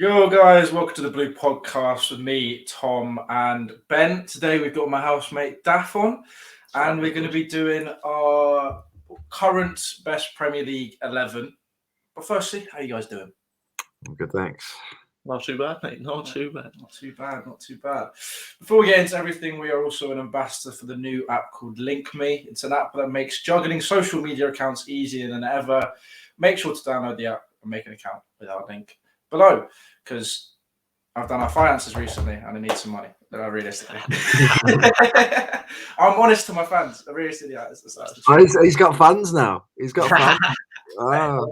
Yo, guys, welcome to the Blue Podcast with me, Tom, and Ben. Today we've got my housemate Daff on, and we're going to be doing our current best Premier League 11. But firstly, how are you guys doing? Good, thanks. Not too bad, mate. Not too bad. Not too bad. Before we get into everything, we are also an ambassador for the new app called LinkMe. It's an app that makes juggling social media accounts easier than ever. Make sure to download the app and make an account with our link below, because I've done our finances recently and I need some money. Realistically, I'm honest to my fans. Realistically, He's got fans now. He's got fans. Oh.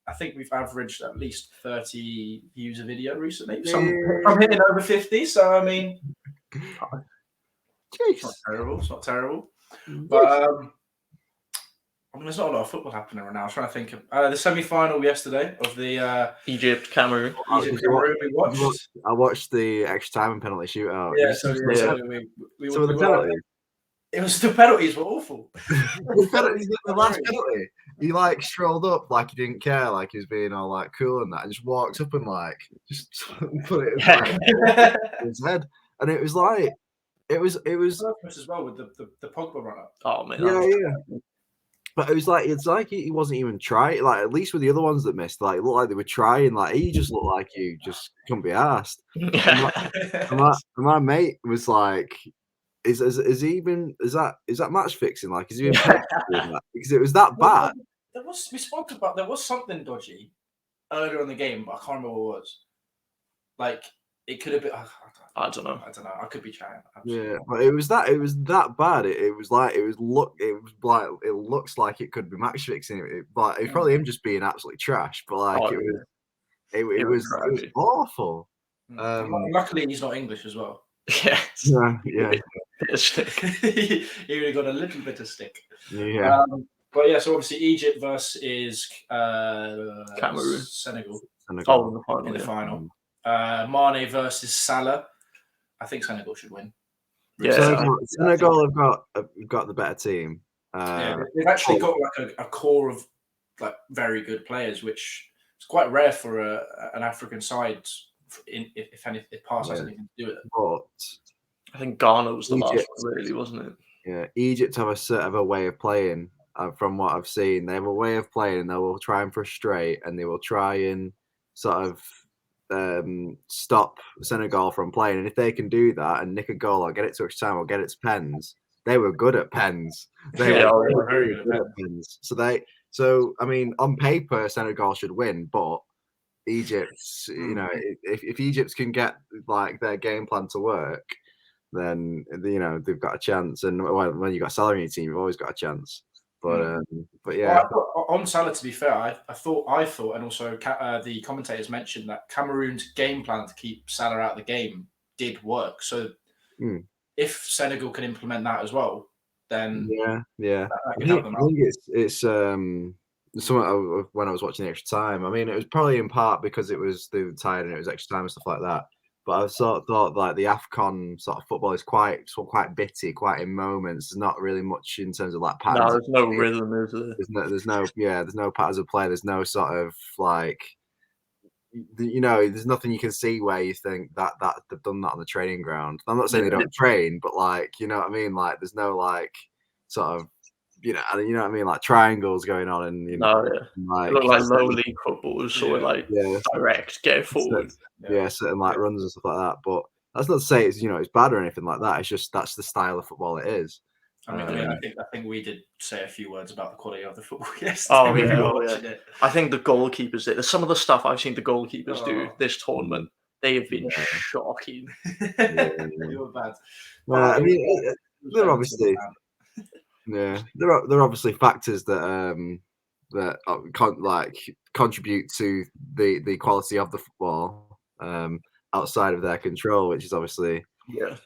I think we've averaged at least 30 views a video recently. I'm hitting over 50, so I mean, it's not terrible. But there's not a lot of football happening right now. I was trying to think of the semi-final yesterday of the Egypt Cameroon. We watched. I watched the extra time and penalty shootout. Yeah, the penalties. It was the penalties were awful. The last penalty, he strolled up like he didn't care, like he was being all like cool and that, and just walked up and just put it in his head, and it was as well with the Pogba run up. Oh man, yeah. But it was like he wasn't even trying. Like, at least with the other ones that missed, it looked like they were trying. Like, he just looked like he just couldn't be asked. And my mate was like, is that match fixing? Like, is he even doing that? Because it was that bad. We spoke about there was something dodgy earlier in the game, but I can't remember what it was. Like, it could have been. I don't know. I could be trying. Yeah, but it was that bad. It looks like it could be match fixing. But it's probably him just being absolutely trash. But it was awful. Luckily, he's not English as well. Yes. Yeah. He really got a little bit of stick. Yeah. But yeah, so obviously Egypt versus Cameroon. Senegal. Oh, in the final. Mane versus Salah. I think Senegal should win. Yeah, Senegal have got the better team. They've actually got a core of very good players, which is quite rare for an African side. If pass has anything to do with it. But I think Ghana was the last one, really, wasn't it? Yeah, Egypt have a sort of a way of playing. From what I've seen, they have a way of playing, and they will try and frustrate, and they will try and sort of stop Senegal from playing. And if they can do that and nick a goal or get it to extra time or get it to pens, they were good at pens. They were very good at pens. So I mean, on paper, Senegal should win, but Egypt, if Egypt can get their game plan to work, then they've got a chance. And when you got Salah in your team, you've always got a chance. But yeah. Well, on Salah, to be fair, I thought, and also the commentators mentioned that Cameroon's game plan to keep Salah out of the game did work. So if Senegal can implement that as well, then yeah. That can help them out. I think it's something when I was watching the extra time. I mean, it was probably in part because they were tired and it was extra time and stuff like that. But I sort of thought the AFCON sort of football is quite bitty, quite in moments. There's not really much in terms of patterns. No, there's no rhythm, is there? There's no patterns of play. There's no sort of there's nothing you can see where you think that they've done that on the training ground. I'm not saying they don't train, but you know what I mean. There's no sort of you know what I mean, triangles going on, and it look like low league football is sort of direct, get forward. Certain runs and stuff like that. But that's not to say it's bad or anything like that. It's just that's the style of football it is. I think we did say a few words about the quality of the football yesterday. Yeah. I think the goalkeepers did. Some of the stuff I've seen the goalkeepers do this tournament, they have been shocking. They were bad. I mean, they're obviously. Yeah, there are obviously factors that contribute to the quality of the football outside of their control, which is obviously just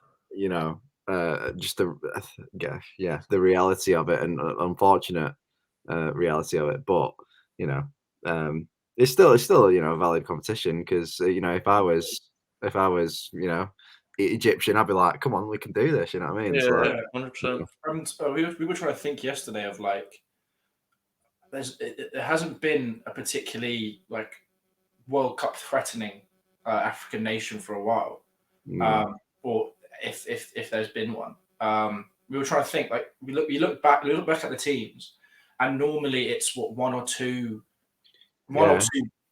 the reality of it, and unfortunate reality of it. But it's still a valid competition, because if I was Egyptian, I'd be like, come on, we can do this. You know what I mean? Yeah, 100%. We were trying to think yesterday of there hasn't been a particularly World Cup threatening African nation for a while, or if there's been one. We were trying to think, like we look back at the teams, and normally it's one or two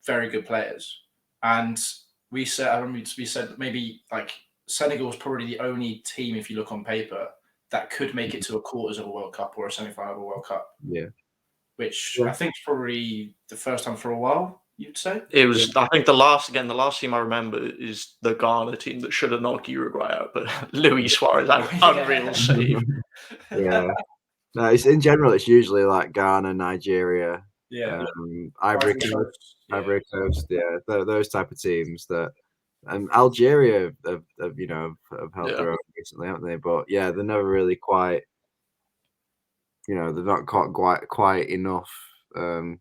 very good players, and we said that maybe like Senegal is probably the only team, if you look on paper, that could make it to a quarters of a World Cup or a semi-final of a World Cup. Yeah. Which I think is probably the first time for a while, you'd say. It was. I think the last team I remember is the Ghana team that should have knocked Uruguay out, but Luis Suarez had an unreal save. Yeah. No, it's in general. It's usually like Ghana, Nigeria, Ivory Coast. Yeah, those type of teams that. Algeria have held their own recently, haven't they? But yeah, they're never really quite. They're not quite enough to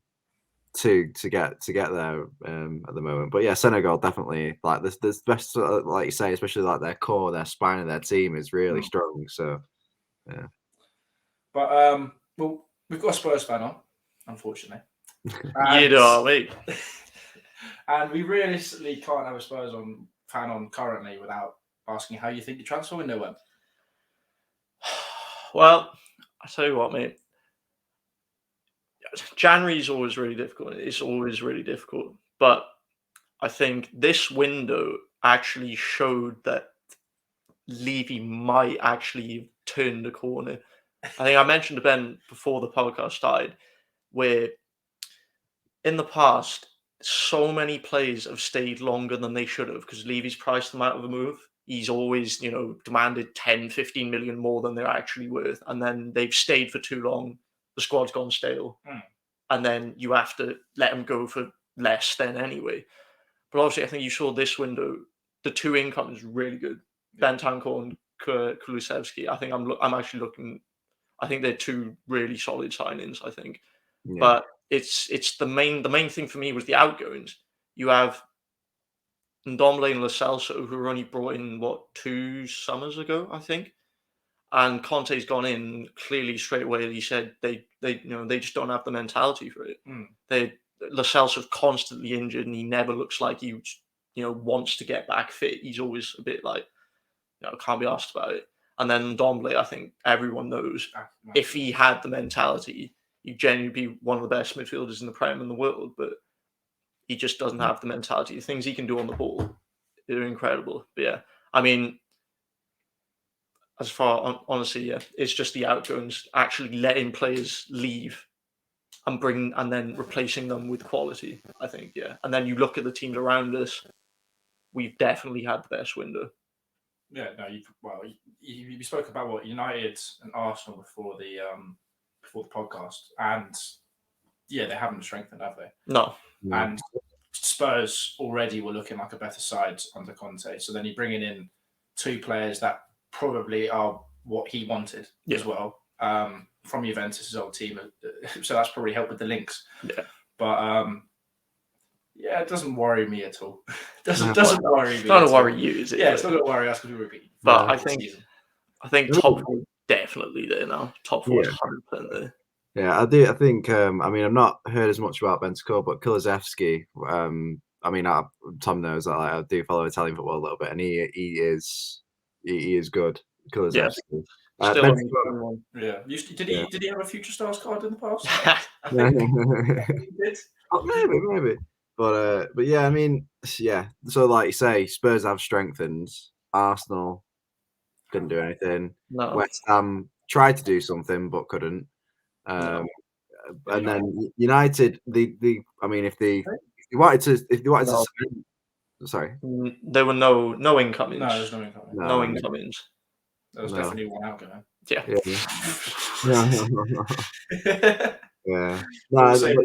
get there at the moment. But yeah, Senegal definitely like this best, like you say, especially like their core, their spine of their team is really strong. So yeah. But well, we've got a Spurs fan on, unfortunately. And we realistically can't have a Spurs fan on currently without asking how you think the transfer window went. Well, I tell you what, mate. January is always really difficult. It's always really difficult. But I think this window actually showed that Levy might actually turn the corner. I think I mentioned to Ben before the podcast started, where in the past, so many players have stayed longer than they should have because Levy's priced them out of the move. He's always, demanded 10, 15 million more than they're actually worth. And then they've stayed for too long. The squad's gone stale. And then you have to let them go for less then anyway. But obviously, I think you saw this window, the two incomes really good. Bentancur and Kulusevski. I think I'm actually looking. I think they're two really solid signings. I think, but it's the main thing for me was the outgoings. You have Ndombele and Lo Celso, who were only brought in 2 summers ago, I think. And Conte's gone in clearly straight away. He said they just don't have the mentality for it. Lo Celso's constantly injured, and he never looks like he wants to get back fit. He's always a bit like can't be asked about it. And then Ndombele, I think everyone knows if he had the mentality, he'd genuinely be one of the best midfielders in the Prem in the world. But he just doesn't have the mentality. The things he can do on the ball, they're incredible. But yeah, I mean. As far honestly, it's just the outgoings actually letting players leave and then replacing them with quality. I think, and then you look at the teams around us. We've definitely had the best window. Yeah, no, you spoke about United and Arsenal before the podcast, and they haven't strengthened, have they? No. And Spurs already were looking like a better side under Conte. So then you're bringing in 2 players that probably are what he wanted as well from Juventus' old team. So that's probably helped with the links. Yeah. But it doesn't worry me at all. doesn't worry me. It's not to worry you, is it? Yeah, it's not going to worry us because we repeat. But I think top 4 definitely there now. Top 4 is 100% there. Yeah, I do. I think. I've not heard as much about Bentancur, but Kulusevski. Tom knows that I do follow Italian football a little bit, and he is good. Kulusevski. Did he have a Future Stars card in the past? He did. Maybe. But yeah, So like you say, Spurs have strengthened. Arsenal couldn't do anything. No. West Ham tried to do something but couldn't. And then United, if they wanted to, sorry, there were no incomings. No, there's no incomings. No incomings. There was definitely one outgoing. Yeah. Yeah. We'll say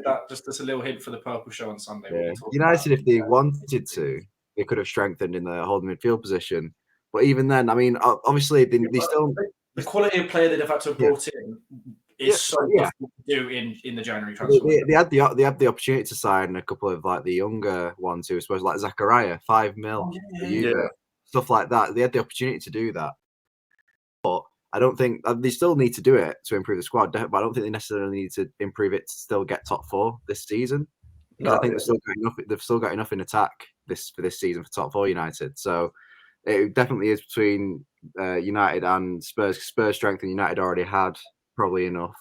that just as a little hint for the Purple Show on Sunday. Yeah. United, if they wanted to, they could have strengthened in the holding midfield position. But even then, obviously, they still the quality of player they'd have had to have brought in is so difficult to do in the January transfer. They had the opportunity to sign a couple of like the younger ones who were supposed like Zachariah, 5 mil, stuff like that. They had the opportunity to do that, but I don't think they still need to do it to improve the squad. But I don't think they necessarily need to improve it to still get top 4 this season. Because I think they've still got enough in attack for this season for top 4 United. So it definitely is between United and Spurs. Spurs' strength and United already had probably enough.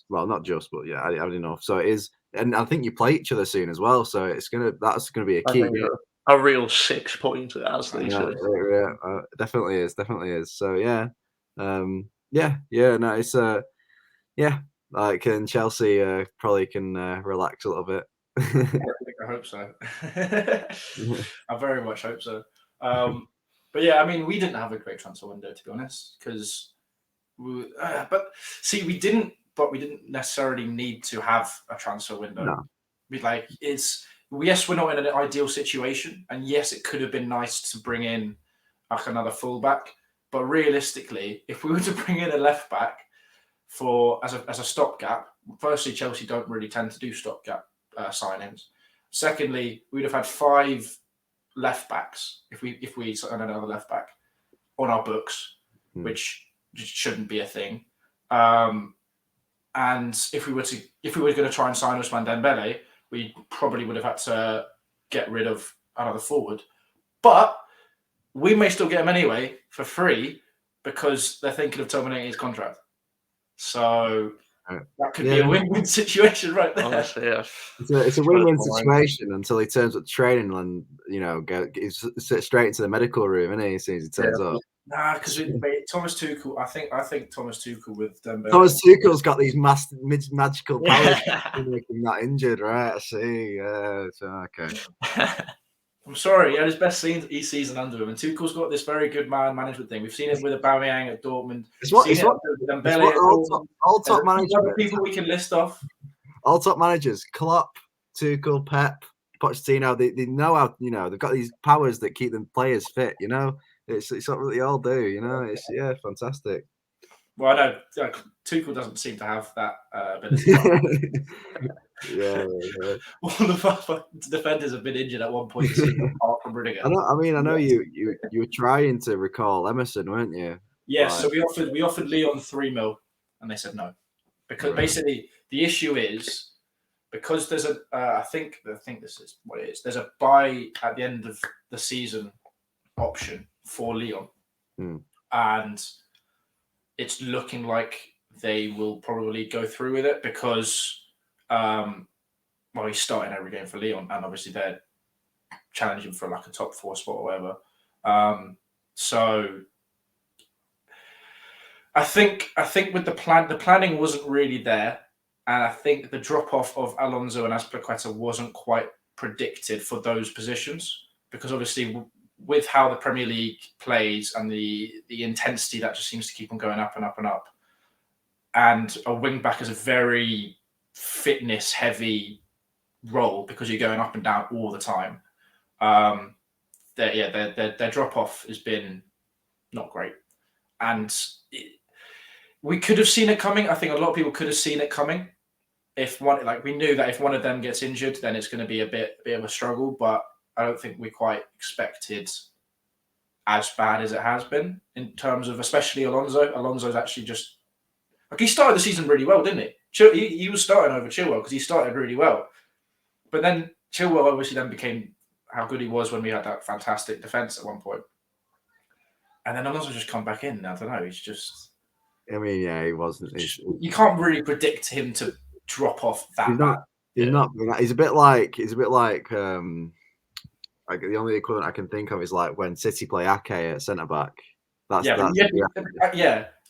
Not just, but yeah, had enough. So it is, and I think you play each other soon as well. So that's gonna be a I key. think a real 6 points, as they say. Definitely is. So yeah, no, it's like, and Chelsea probably can relax a little bit. I hope so. I very much hope so. But yeah, I mean, we didn't have a great transfer window, to be honest, because we didn't necessarily need to have a transfer window. No. Yes, we're not in an ideal situation, and yes, it could have been nice to bring in like another fullback, but realistically, if we were to bring in a left back as a stopgap, firstly, Chelsea don't really tend to do stopgap signings. Secondly, we'd have had 5 left backs if we signed another left back on our books, which shouldn't be a thing. And if we were going to try and sign Ousmane Dembele, we probably would have had to get rid of another forward. But we may still get him anyway for free because they're thinking of terminating his contract. So that could be a win-win situation right there. Honestly, yeah. It's a win-win situation until he turns up training and goes straight into the medical room, and he sees he turns up. Nah, because Thomas Tuchel, I think Thomas Tuchel with Dembele. Thomas Tuchel's got these magical powers to make him not injured, right? I see. So, okay. I'm sorry, he had his best season under him, and Tuchel's got this very good man management thing. We've seen it with Aubameyang at Dortmund. It's what all top managers. Other people we can list off. All top managers: Klopp, Tuchel, Pep, Pochettino. They know how. They've got these powers that keep them players fit. It's what they all do. It's fantastic. Well, I know Tuchel doesn't seem to have that ability. Yeah. All of our defenders have been injured at one point this season, apart from Rudiger. I know you were trying to recall Emerson, weren't you? Yes, so we offered Leon 3 mil, and they said no, because basically the issue is because there's I think this is what it is. There's a buy at the end of the season option for Leon, and it's looking like they will probably go through with it because. He's starting every game for Lyon, and obviously they're challenging for like a top 4 spot or whatever. So I think with the planning wasn't really there, and I think the drop off of Alonso and Azpilicueta wasn't quite predicted for those positions because obviously with how the Premier League plays and the intensity that just seems to keep on going up and up and up, and a wing back is a very fitness heavy role because you're going up and down all the time. Their drop off has been not great, and we could have seen it coming. I think a lot of people could have seen it coming. We knew that if one of them gets injured, then it's going to be a bit of a struggle. But I don't think we quite expected as bad as it has been in terms of, especially Alonso. Alonso's actually just he started the season really well, didn't he? He was starting over Chilwell because he started really well. But then Chilwell obviously then became how good he was when we had that fantastic defence at one point. And then Alonso just come back in. I don't know. He's just... I mean, yeah, he wasn't... You can't really predict him to drop off that He's not. He's a bit like the only equivalent I can think of is like when City play Ake at centre-back. But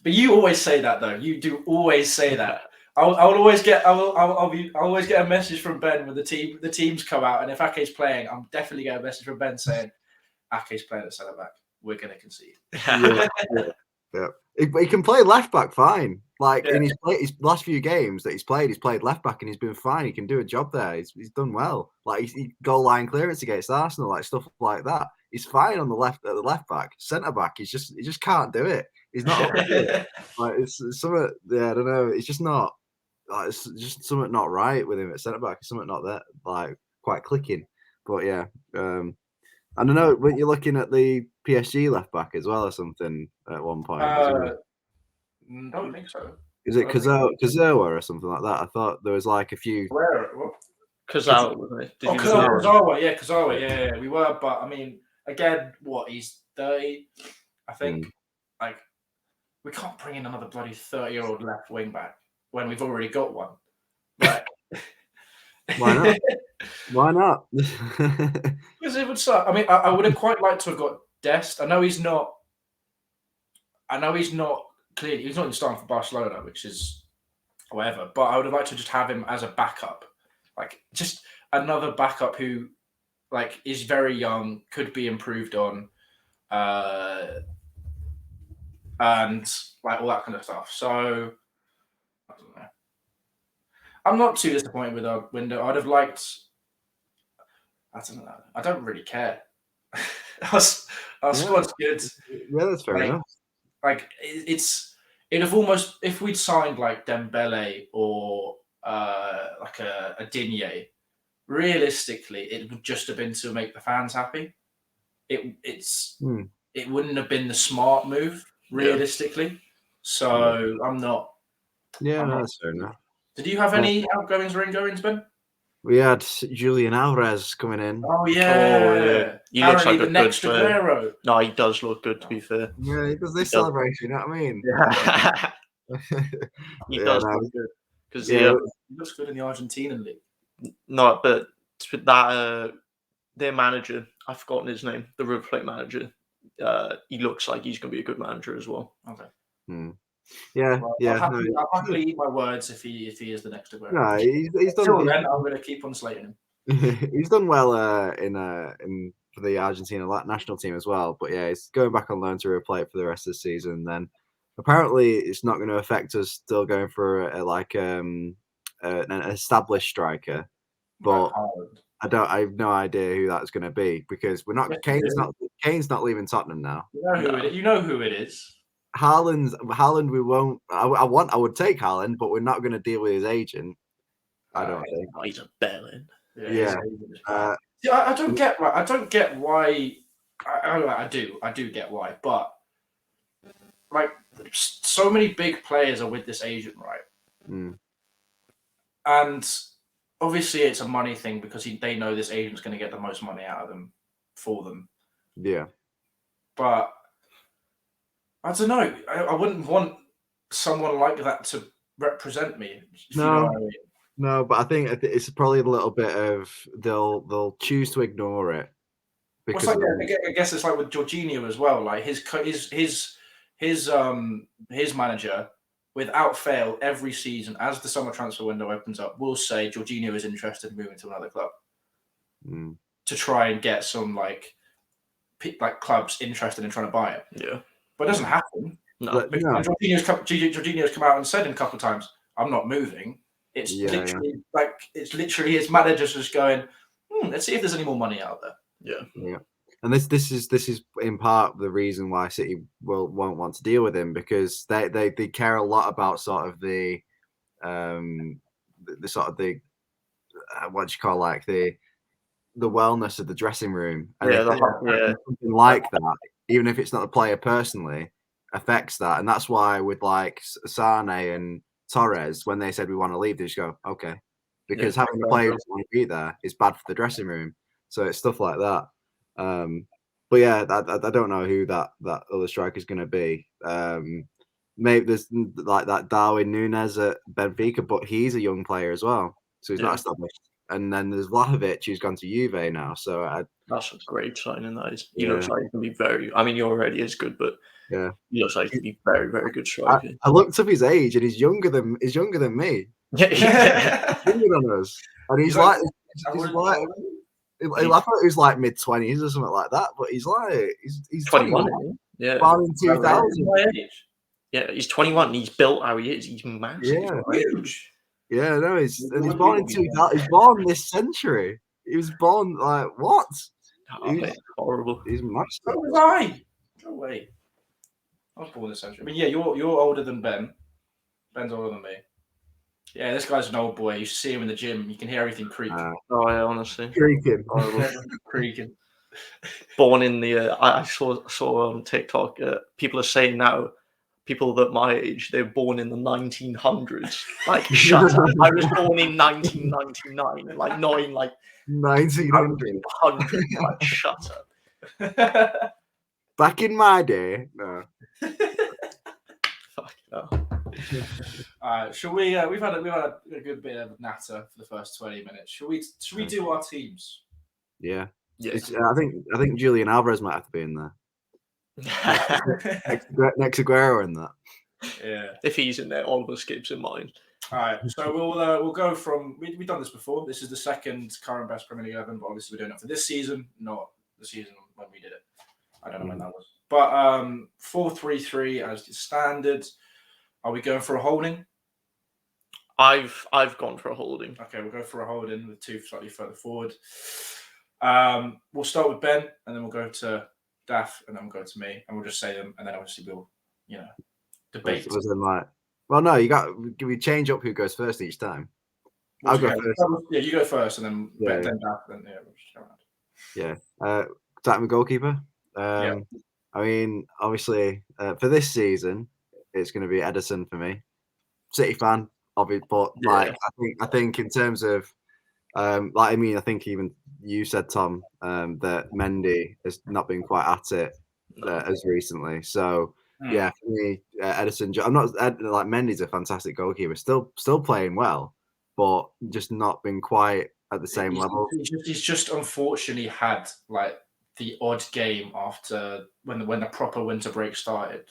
you always say that, though. You do always say that. I'll always get a message from Ben when the teams come out, and if Ake's playing, I'm definitely get a message from Ben saying Ake's playing at centre back. We're going to concede. Yeah. He can play left back fine. In his last few games that he's played left back and he's been fine. He can do a job there. He's done well. He goal line clearance against Arsenal, stuff like that. He's fine on the left back. Centre back, he just can't do it. He's not up to it. It's something. Yeah, I don't know. It's just not. It's just something not right with him at centre back. Something not that quite clicking. But yeah, I don't know. When you're looking at the PSG left back as well or something at one point. Don't think so. Is it Kazawa or something like that? I thought there was a few. Where? What? Kurzawa, wasn't it? Did Oh, you Kurzawa, yeah. We were, but I mean, again, he's 30. I think, like, we can't bring in another bloody 30-year-old left wing back when we've already got one. Like, Why not? Why not? Because it would suck. I mean, I would have quite liked to have got Dest. I know he's not clearly, he's not even starting for Barcelona, which is whatever. But I would have liked to just have him as a backup, like just another backup who, like, is very young, could be improved on, and like all that kind of stuff. So I don't know. I'm not too disappointed with our window. I'd have liked. I don't know. I don't really care. Our squad's good. Yeah, that's fair enough. Like it'd have almost, if we'd signed like Dembele or like a Digne, realistically, it would just have been to make the fans happy. It wouldn't have been the smart move, realistically. So I'm not. Yeah, that's fair enough. Did you have any outgoings or ingoings, Ben? We had Julian Alvarez coming in. Oh yeah. He looks like the next Aguero. No, he does look good, to be fair. Yeah, he does this celebration, you know what I mean? Yeah. He does look good. Because he looks good in the Argentinian league. No, but that their manager, I've forgotten his name, the River Plate manager, he looks like he's going to be a good manager as well. Okay. Yeah, well, yeah. I'll happily eat my words if he is the next Aguero. No, he's done. Until then, I'm going to keep on slating him. He's done well in for the Argentina national team as well. But yeah, he's going back on loan to River Plate for the rest of the season. And then apparently, it's not going to affect us still going for an established striker. But I have no idea who that's going to be because we're not. Kane's not leaving Tottenham now. You know who it is. Haaland, we won't. I would take Haaland, but we're not going to deal with his agent. I don't think. Oh, he's a bellend. Yeah. I don't get. Right, I don't get why. I do get why, but like, so many big players are with this agent, right? And obviously, it's a money thing because they know this agent's going to get the most money out of them for them. Yeah. But I don't know. I wouldn't want someone like that to represent me. No, you know what I mean. No, but I think it's probably a little bit of they'll choose to ignore it. Because I guess it's like with Jorginho as well. Like his manager, without fail, every season as the summer transfer window opens up, will say Jorginho is interested in moving to another club to try and get some like clubs interested in trying to buy it. Yeah. But it doesn't happen. No. Jorginho's come out and said a couple of times, "I'm not moving." It's literally his manager's just going, let's see if there's any more money out there. Yeah. And this is in part the reason why City won't want to deal with him because they care a lot about sort of the sort of the what do you call like the wellness of the dressing room. And something like that, even if it's not the player personally, affects that. And that's why with like Sane and Torres, when they said we want to leave, they just go, okay. Because having the players want to be there is bad for the dressing room. So it's stuff like that. But yeah, I don't know who that other striker is going to be. Maybe there's like that Darwin Núñez at Benfica, but he's a young player as well. So he's not established. And then there's Vlahovic, who's gone to Juve now. So that's a great signing, that is. He looks like he can be very. I mean, he already is good, but he looks like he can be very, very good striker. I looked up his age, and he's younger than me. Yeah, younger than us, and he's like I thought he was like mid-20s or something like that, but he's 21. Yeah, born in 2000. Yeah, he's 21. He's built how he is. He's massive. Yeah, huge. Yeah, no, he's born in 2000. He's born this century. He was born like what? He's horrible. He's massive. So was I. No way. I was born this century. I mean, yeah, you're older than Ben. Ben's older than me. Yeah, this guy's an old boy. You see him in the gym. You can hear everything creak. Oh, yeah, honestly. Creaking. Creaking. Born in the... I saw on TikTok, people are saying now, people that my age, they were born in the 1900s. Like, shut up. I was born in 1999, like not in like 1900. 100. Like, shut up. Back in my day, no. Fuck no. Shall we? We've had a good bit of natter for the first 20 minutes. Should we do our teams? Yeah. Yes. I think Julian Alvarez might have to be in there. Next Aguero in that. Yeah. If he's in there, all of us keeps in mind. All right. So we'll go from we've done this before. This is the second current best Premier League 11, but obviously we're doing it for this season, not the season when we did it. I don't know when that was. But 4-3-3 as the standard. Are we going for a holding? I've gone for a holding. Okay, we'll go for a holding with two slightly further forward. We'll start with Ben, and then we'll go to Daff, and then we'll go to me, and we'll just say them, and then obviously we'll, debate. Well, no, we change up who goes first each time. I'll go first. Yeah, you go first, and then Yeah, then Daff, then we'll just go around. Yeah. Start with goalkeeper. Yeah. I mean, obviously, for this season, it's going to be Edison for me. City fan, obviously, but I think in terms of, I think even you said, Tom, that Mendy has not been quite at it as recently. So yeah, for me, Edison. I'm not like Mendy's a fantastic goalkeeper, still playing well, but just not been quite at the same level. He's just unfortunately had like the odd game after when the proper winter break started.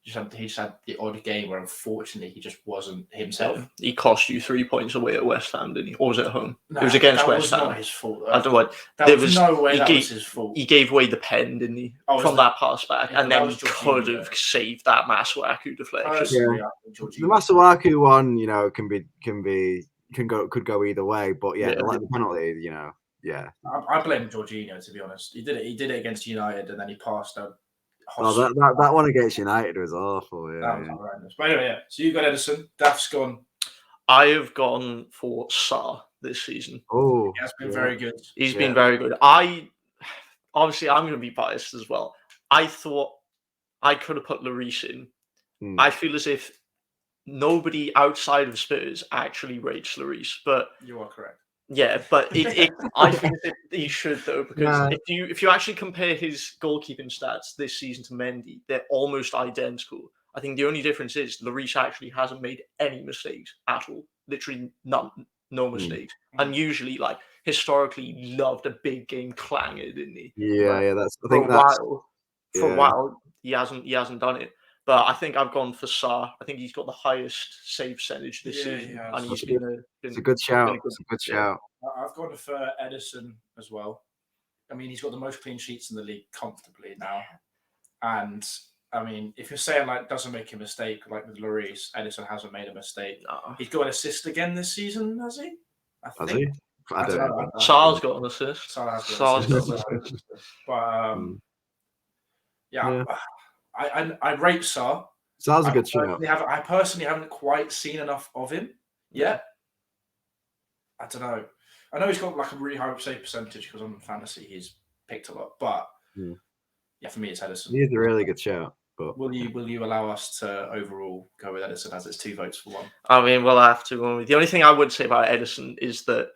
He just had the odd game where unfortunately he just wasn't himself. Yeah. He cost you 3 points away at West Ham, didn't he? Or was it at home? No, it was against West Ham. That was not his fault. I don't know. There was no way that was his fault. He gave away the pen, didn't he? From that pass back, and then he could have saved that Masuaku deflection. Yeah. The Masuaku one, could go either way, but the penalty, yeah. I blame Jorginho, to be honest. He did it against United, and then he passed out. That one against United was awful. Yeah, that was horrendous. But anyway, yeah. So you got Edison. Daff's gone. I have gone for Sarr this season. Oh, he has been very good. He's been very good. I'm going to be biased as well. I thought I could have put Lloris in. I feel as if nobody outside of Spurs actually rates Lloris, but you are correct. Yeah, but I think he should though, because if you actually compare his goalkeeping stats this season to Mendy, they're almost identical. I think the only difference is Lloris actually hasn't made any mistakes at all, literally none, no mistakes, and usually historically loved a big game clanger, didn't he? Yeah, For a while he hasn't done it. But I think I've gone for Sarr. I think he's got the highest save percentage this season, and he's been. It's a good shout. It's a good shout. I've gone for Edison as well. I mean, he's got the most clean sheets in the league comfortably now, and I mean, if you're saying doesn't make a mistake like with Lloris, Edison hasn't made a mistake. No. He's got an assist again this season, has he? Has he? I don't know. Sarr's got an assist. Sarr's got an assist. But yeah. I rate Sarr. Sarr's a good shout. I personally haven't quite seen enough of him yet. I don't know. I know he's got a really high save percentage because on fantasy he's picked a lot, but for me it's Edison. He's a really good shout. But will you allow us to overall go with Edison as it's 2 votes for 1? I mean, we'll have to. The only thing I would say about Edison is that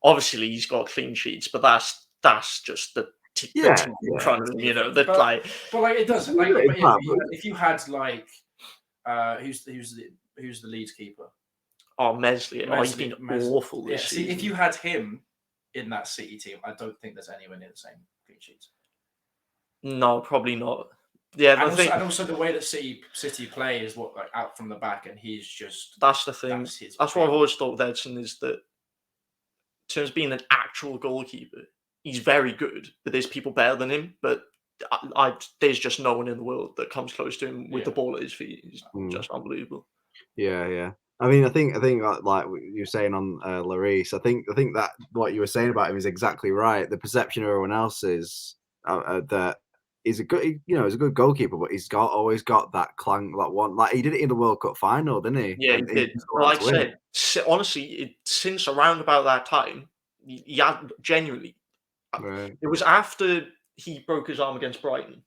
obviously he's got clean sheets, but that's just the in front of him, but it doesn't. If you had who's the Leeds keeper? Oh, Meslier. He's been awful this season. If you had him in that City team, I don't think there's anyone near the same clean sheets. No, probably not. Yeah, and also the way that City play is out from the back, and he's just. That's the thing. That's what I've always thought with Edson is that, in terms of being an actual goalkeeper, he's very good, but there's people better than him. But there's just no one in the world that comes close to him with the ball at his feet. He's just unbelievable. Yeah. I mean, I think like you were saying on Lloris, I think that what you were saying about him is exactly right. The perception of everyone else is that he's a good, he's a good goalkeeper, but he's always got that clang, that one. Like he did it in the World Cup final, didn't he? Yeah, he did. Like I said, honestly, since around about that time, he had genuinely. Right. It was after he broke his arm against Brighton.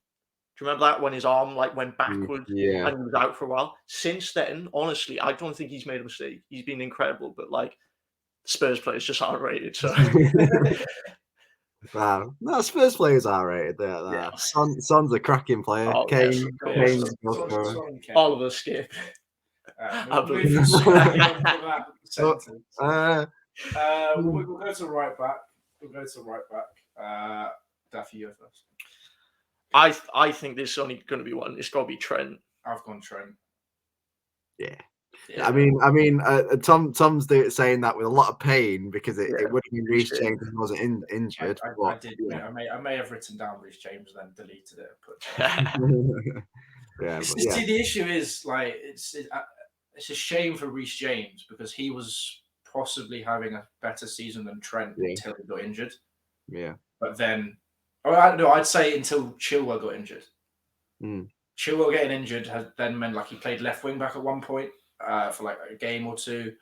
Do you remember that when his arm like went backwards Yeah. and he was out for a while? Since then, honestly, I don't think he's made a mistake. He's been incredible, but like Spurs players just aren't rated. So Wow. No, Spurs players are rated. Yeah. Son's a cracking player. Oh, yes, Kane, of course. Kane's goal scorer. Oliver Skip. I believe. Moving swiftly on from that sentence. Uh, We'll go to right back. Daffy, you first. I think this is only going to be one. It's got to be Trent. I've gone Trent. yeah. Yeah. I mean, Tom's saying that with a lot of pain because it would have been Reece Yeah. James if he wasn't injured. I did. Yeah. I may have written down Reece James, then deleted it. Yeah, See, the issue is like it's a shame for Reece James because he was possibly having a better season than Trent until he got injured. Yeah. But then, I don't know. I'd say until Chilwell got injured. Chilwell getting injured has then meant like he played left wing back at one point for like a game or two.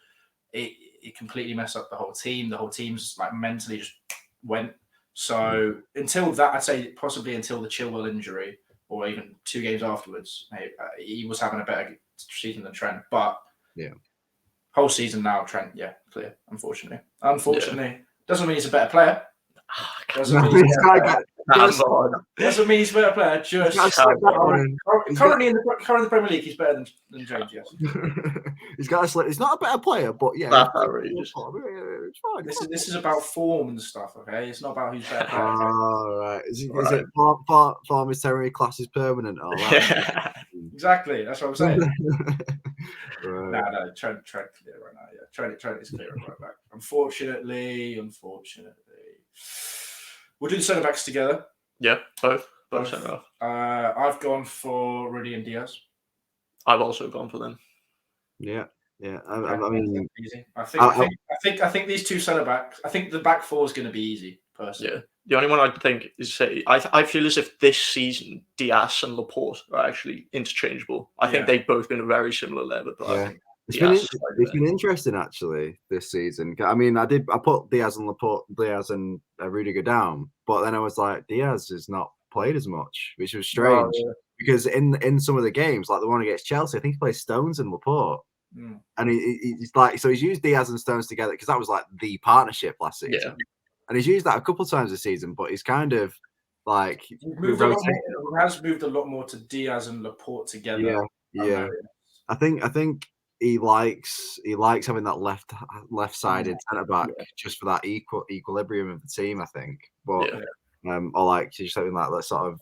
It completely messed up the whole team. The whole team's like mentally just went. So until that, I'd say possibly until the Chilwell injury or even 2 games afterwards, he was having a better season than Trent. But whole season now, Trent, clear. Unfortunately, doesn't mean he's a better player. Doesn't mean he's a better player. Just currently in the Premier League, he's better than James. Yes, he's got a slip. He's not a better player, but yeah, outrageous. It's fine. This is about form and stuff. Okay, it's not about who's better player. Oh, right. Is it form is temporary, class is permanent? Oh, wow. Exactly. That's what I'm saying. Right. No, Trent clear right now. Yeah, Trent is clear right back. Unfortunately, we'll do the centre backs together. Yeah, both centre off. I've gone for Rudy and Diaz. I've also gone for them. Yeah. I mean, easy. I think these two centre backs. I think the back four is going to be easy. Personally. Yeah. The only one I think is say I feel as if this season Diaz and Laporte are actually interchangeable. I think they've both been a very similar level. But I think it's been interesting actually this season. I mean, I put Diaz and Rudiger down, but then I was like, Diaz has not played as much, which was strange because in some of the games, like the one against Chelsea, I think he played Stones and Laporte. And he's like, so he's used Diaz and Stones together because that was like the partnership last season. Yeah. And he's used that a couple of times this season, but he's kind of like has moved a lot more to Diaz and Laporte together. Yeah. I think he likes having that left-sided centre back just for that equilibrium of the team. I think, but or like just having that sort of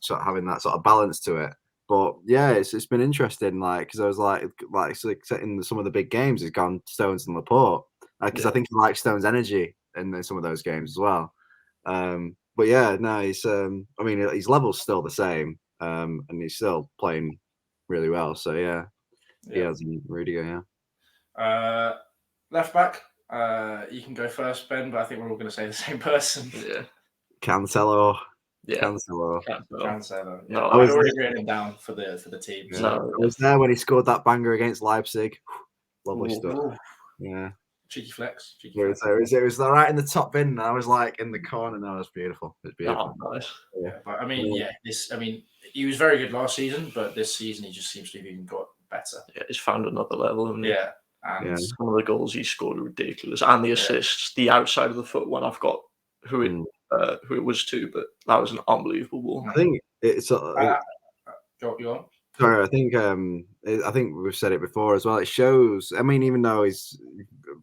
sort of having that sort of balance to it. But yeah, it's been interesting, like because I was like in some of the big games, he's gone Stones and Laporte because I think he likes Stones' energy in some of those games as well. But yeah, no, he's I mean his level's still the same, and he's still playing really well. So yeah. He has Rudiger, left back, you can go first, Ben, but I think we're all going to say the same person. Yeah. Cancelo. Yeah. Cancelo. Yeah. No, I was already written him down for the team. Yeah. So. I was there when he scored that banger against Leipzig. Lovely stuff. Ooh. Yeah. Cheeky flex. It was right in the top bin. And I was like in the corner. And that was beautiful. It was beautiful. Oh, nice. Yeah, but I mean, he was very good last season, but this season he just seems to have even got better. Yeah, he's found another level. And some of the goals he scored are ridiculous, and the assists, the outside of the foot one. I've got who it was to, but that was an unbelievable ball. I think it's. Go on. Sorry, I think we've said it before as well. It shows. I mean, even though he's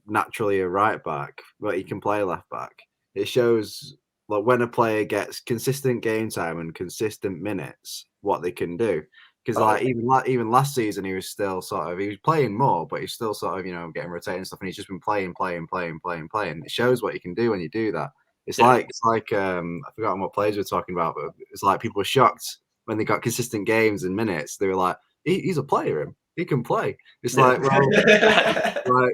naturally a right back, but he can play left back. It shows like when a player gets consistent game time and consistent minutes, what they can do. Because even last season, he was still he was playing more, but he's still sort of getting rotated and stuff, and he's just been playing. It shows what you can do when you do that. It's like I forgot what players we were talking about, but it's like people were shocked when they got consistent games and minutes. They were like, he's a player, he can play. It's like, well, like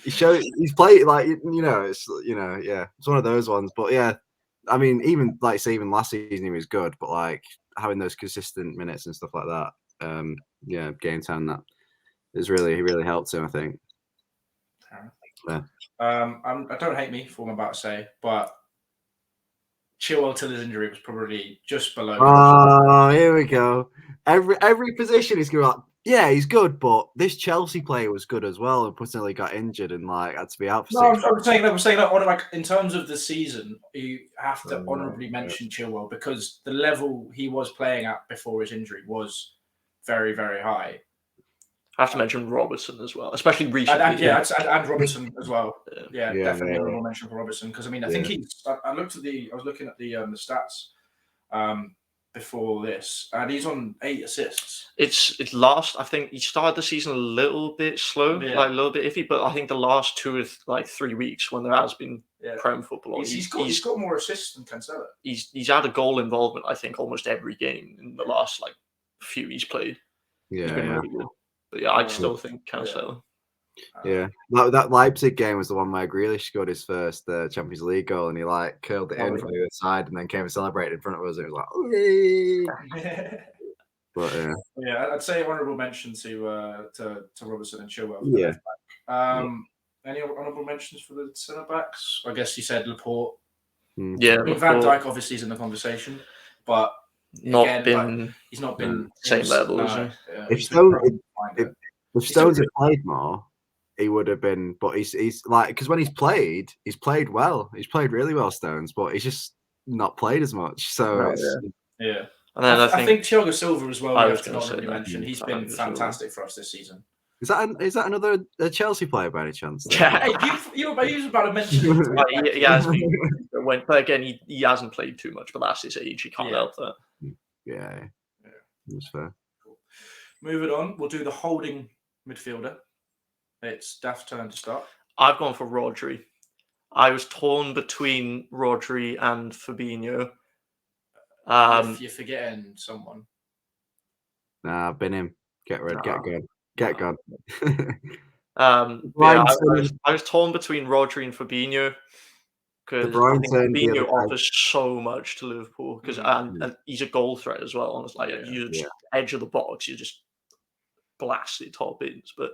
he's played like it's one of those ones. But yeah, I mean, even last season he was good, but like having those consistent minutes and stuff like that, game time that has really helped him, I think. Yeah. I don't hate me for what I'm about to say, but Chilwell till his injury was probably just below. Oh, here we go. Every position is going to be like, yeah, he's good, but this Chelsea player was good as well, and suddenly got injured and like had to be out for No, 6 I'm saying that on, like, in terms of the season, you have to honourably mention Chilwell because the level he was playing at before his injury was very, very high. I have to mention Robertson as well, especially recently. And Robertson as well. Yeah, Yeah, definitely yeah. honourable mention for Robertson because I mean I think I was looking at the stats before this, and he's on 8 assists. It's last. I think he started the season a little bit slow, like a little bit iffy. But I think the last 2 or 3 weeks when there has been Prem football, he's got more assists than Cancelo. He's had a goal involvement. I think almost every game in the last few he's played. Yeah, he's been really good. But yeah, I still think Cancelo. Yeah, that Leipzig game was the one where Grealish scored his first Champions League goal, and he curled it in from the other side, and then came and celebrated in front of us. It was like, but yeah, I'd say honourable mention to Robertson and Chilwell. Yeah. Any honourable mentions for the centre backs? I guess you said Laporte. Yeah, I mean, Van Dijk obviously is in the conversation, but he's not been same level. If Stones had played more, he would have been. But he's like, because when he's played well. He's played really well, Stones, but he's just not played as much. So yeah. And then I think Thiago Silva as well. I We was have to gonna honourably say, mention. He's been fantastic for us this season. Is that another Chelsea player by any chance? Yeah, you were about to mention it. He has been. But again, he hasn't played too much, but that's his age. He can't help that. Yeah. That's fair. Cool. Moving on, we'll do the holding midfielder. It's Daft's turn to start. I've gone for Rodri. I was torn between Rodri and Fabinho. You're forgetting someone. Nah, bin him. Get gone. I was torn between Rodri and Fabinho because I think Fabinho offers so much to Liverpool and he's a goal threat as well. And it's like you just edge of the box, you just blast it top ins. But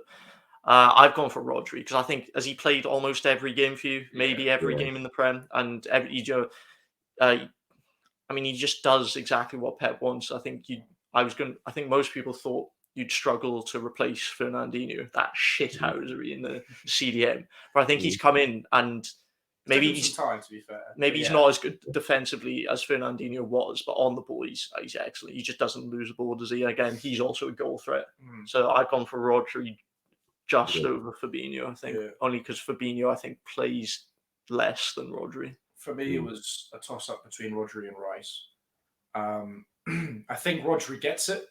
I've gone for Rodri because I think as he played almost every game for you, maybe every game in the Prem, and he just does exactly what Pep wants. I think most people thought you'd struggle to replace Fernandinho, that shithousery in the CDM. But I think he's come in and maybe he's time, to be fair. Maybe he's not as good defensively as Fernandinho was, but on the ball he's excellent. He just doesn't lose the ball, does he? Again, he's also a goal threat. So I've gone for Rodri just over Fabinho, I think. Only because Fabinho, I think, plays less than Rodri. For me, it was a toss-up between Rodri and Rice. I think Rodri gets it.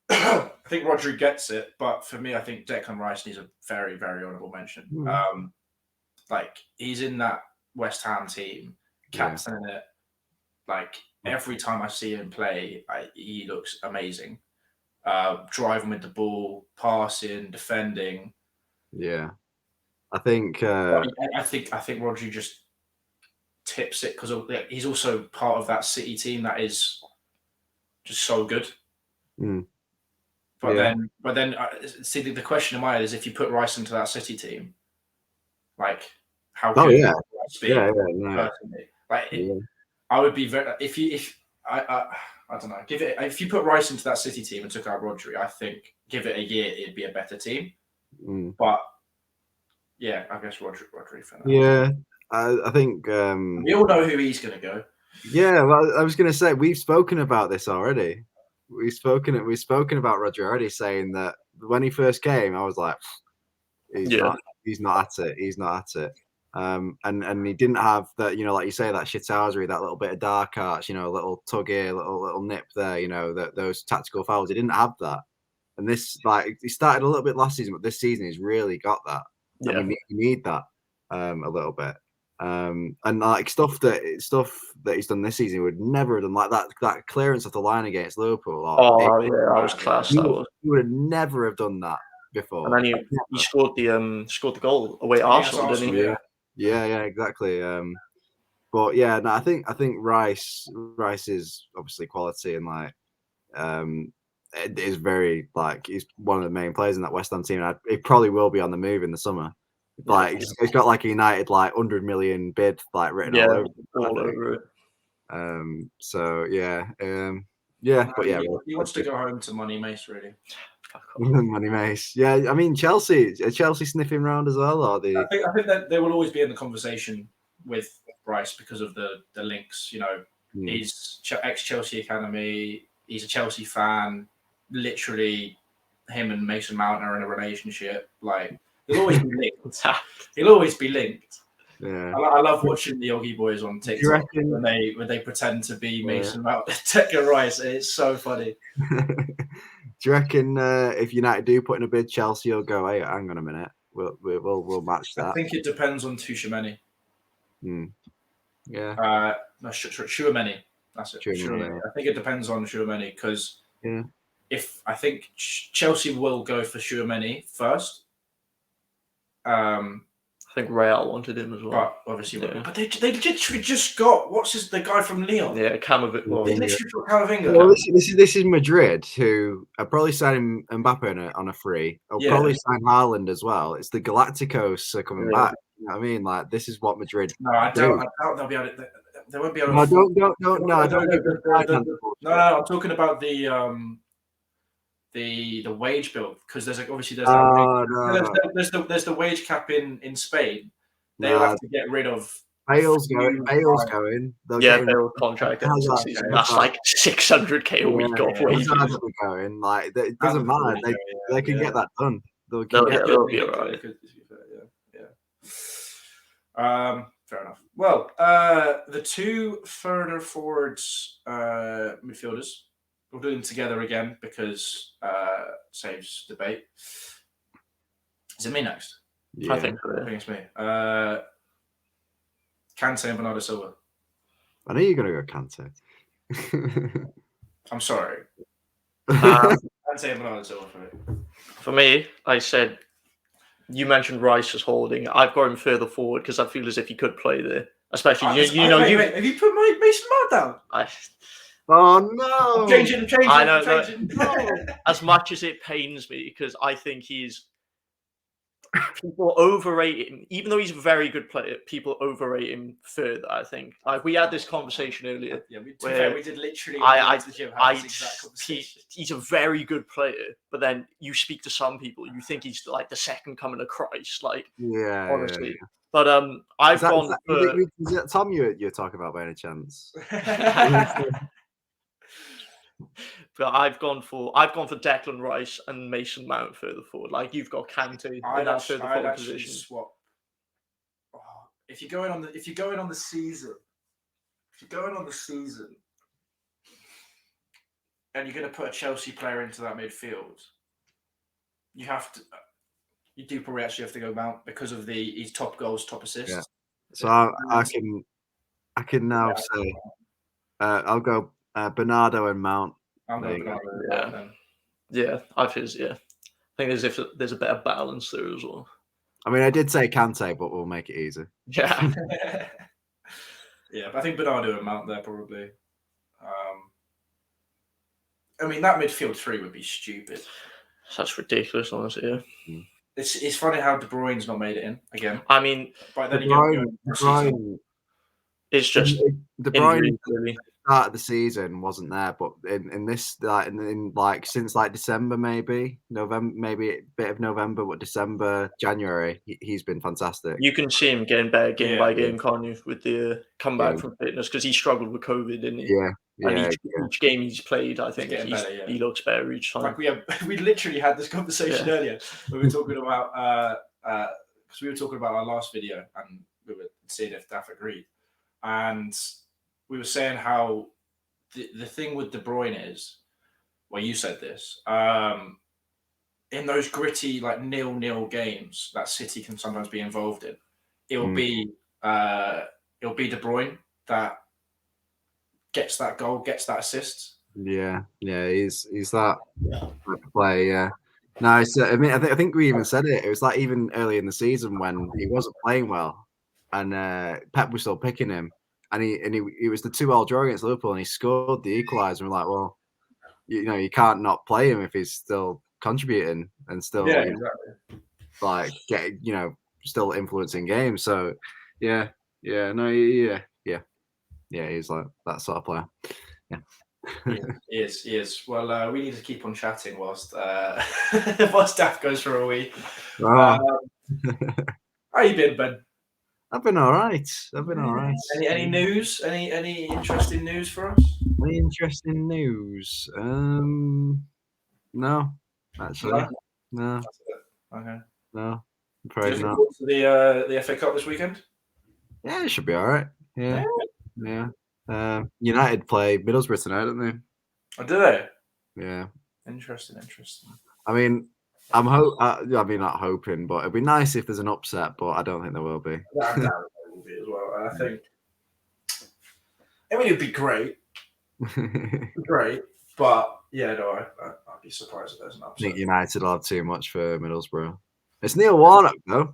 I think Rodri gets it, but for me, I think Declan Rice needs a very, very honourable mention. He's in that West Ham team, captaining it. Every time I see him play, he looks amazing. Driving with the ball, passing, defending. Yeah, I think. I think Rodri just tips it because he's also part of that City team that is just so good. But then, see, the question in my head is if you put Rice into that City team, how good would Rice be? Personally, I would be very. I don't know. If you put Rice into that City team and took out Rodri, I think give it a year, it'd be a better team. But yeah, I guess Rodri for that. Yeah, I think we all know who he's going to go. Yeah, well, I was going to say we've spoken about this already. We've spoken about Rodri already, saying that when he first came, I was like, he's not at it. He's not at it. And he didn't have that, like you say, that shithousery, that little bit of dark arts, a little tug here, little nip there, those tactical fouls. He didn't have that. And this, he started a little bit last season, but this season he's really got that. Yeah. And we need that a little bit. And stuff that he's done this season, he would never have done, like that clearance off the line against Liverpool. That was class. He would have never have done that before. And then he scored the goal away at Arsenal, didn't he? Yeah, exactly. But yeah, no, I think Rice is obviously quality and it is very he's one of the main players in that West Ham team. And he probably will be on the move in the summer. Like it's got like a United like 100 million bid like written all over. All over it. So yeah, but yeah, he wants to go home to Money Mace, really. Money Mace. Yeah, I mean Chelsea. Are Chelsea sniffing round as well, or the? I think that they will always be in the conversation with Rice because of the links. You know, he's ex-Chelsea academy. He's a Chelsea fan. Literally, him and Mason Mount are in a relationship. Like he'll always be linked. He'll always be linked. Yeah, I love watching the Yogi boys on TikTok when they pretend to be Mason Mount, Declan Rice. It's so funny. Do you reckon if United do put in a bid, Chelsea will go, hey, hang on a minute, we'll match that? I think it depends on Tchouaméni. Yeah. No, Tchouaméni. That's it. Tchouaméni. I think it depends on Tchouaméni because if I think Chelsea will go for Tchouaméni first. I think Real wanted him as well. But obviously, but they literally just got the guy from Lyon. Yeah, Camavinga. They literally got Camavinga. Well, this is Madrid, who are probably signing Mbappe on a free. Or probably sign Haaland as well. It's the Galacticos are coming back. You know what I mean? Like this is what Madrid. No, I doubt they'll be able to. They won't be able to. No, No. I'm talking about the wage bill because there's the wage cap in Spain. They'll have to get rid of. Bale's going. Bale's contract. That's like 600k a week off wages. Going like it doesn't matter. They can get that done. They'll be alright. Fair enough. Well, the two further forwards midfielders. We'll do them together again because saves debate. Is it me next? Yeah. I think so. I think it's me. Kante and Bernardo Silva. I know you're going to go Kante. I'm sorry. Kante and Bernardo Silva for me. For me, I said, you mentioned Rice as holding. I've got him further forward because I feel as if he could play there. Especially, have you put my Mason Mount down? Oh no! I'm changing. I know. As much as it pains me, because I think people overrate him, even though he's a very good player. People overrate him further. I think. Like we had this conversation earlier. Yeah, we did literally. He's a very good player, but then you speak to some people, you think he's like the second coming of Christ. Like, honestly. Yeah. But I've gone. Is that Tom you're talking about by any chance? But I've gone for Declan Rice and Mason Mount further forward. Like you've got Kante in that further forward position. Swap. Oh, if you're going on the season, and you're going to put a Chelsea player into that midfield, you do probably actually have to go Mount because of his top goals, top assists. Yeah. So I can now say I'll go Bernardo and Mount. Yeah, I think there's a better balance there as well. I mean, I did say Kante, but we'll make it easy. Yeah. Yeah, but I think Bernardo and Mount there probably. I mean, that midfield three would be stupid. That's ridiculous, honestly. Yeah. It's funny how De Bruyne's not made it in again. I mean, but then De Bruyne, it's just De Bruyne. Start of the season wasn't there, but in this since December, maybe November, maybe a bit of November, but December, January, he's been fantastic. You can see him getting better game by game, can't you, with the comeback from fitness, because he struggled with COVID, didn't he? Each game he's played, I think he looks better each time. Like we literally had this conversation earlier. We were talking about because we were talking about our last video, and we were seeing if Daff agreed, and we were saying how the thing with De Bruyne is, well, you said this, in those gritty, like 0-0 games that City can sometimes be involved in, it'll be De Bruyne that gets that goal, gets that assist. Yeah, he's that play. Yeah, no, I mean, I think we even said it. It was like even early in the season when he wasn't playing well, and Pep was still picking him. And he was the 2-2 draw against Liverpool, and he scored the equaliser. And we're like, well, you can't not play him if he's still contributing and still still influencing games. So yeah, he's like that sort of player. Yeah. He is. Well, we need to keep on chatting whilst whilst Daft goes for a wee. Oh. How you been, Ben? I've been all right. Any news? Any interesting news for us? Any interesting news? No, actually, no. Okay. No, I'm Do afraid you not. look forward to the FA Cup this weekend? Yeah, it should be all right. Yeah. United play Middlesbrough tonight, don't they? Oh, do they? Yeah. Interesting. I mean, I mean, not hoping, but it'd be nice if there's an upset, but I don't think there will be. I doubt it will be as well. I think. I mean, it'd be great, but yeah, no, I'd be surprised if there's an I upset. think United will have too much for Middlesbrough. It's Neil Warnock though.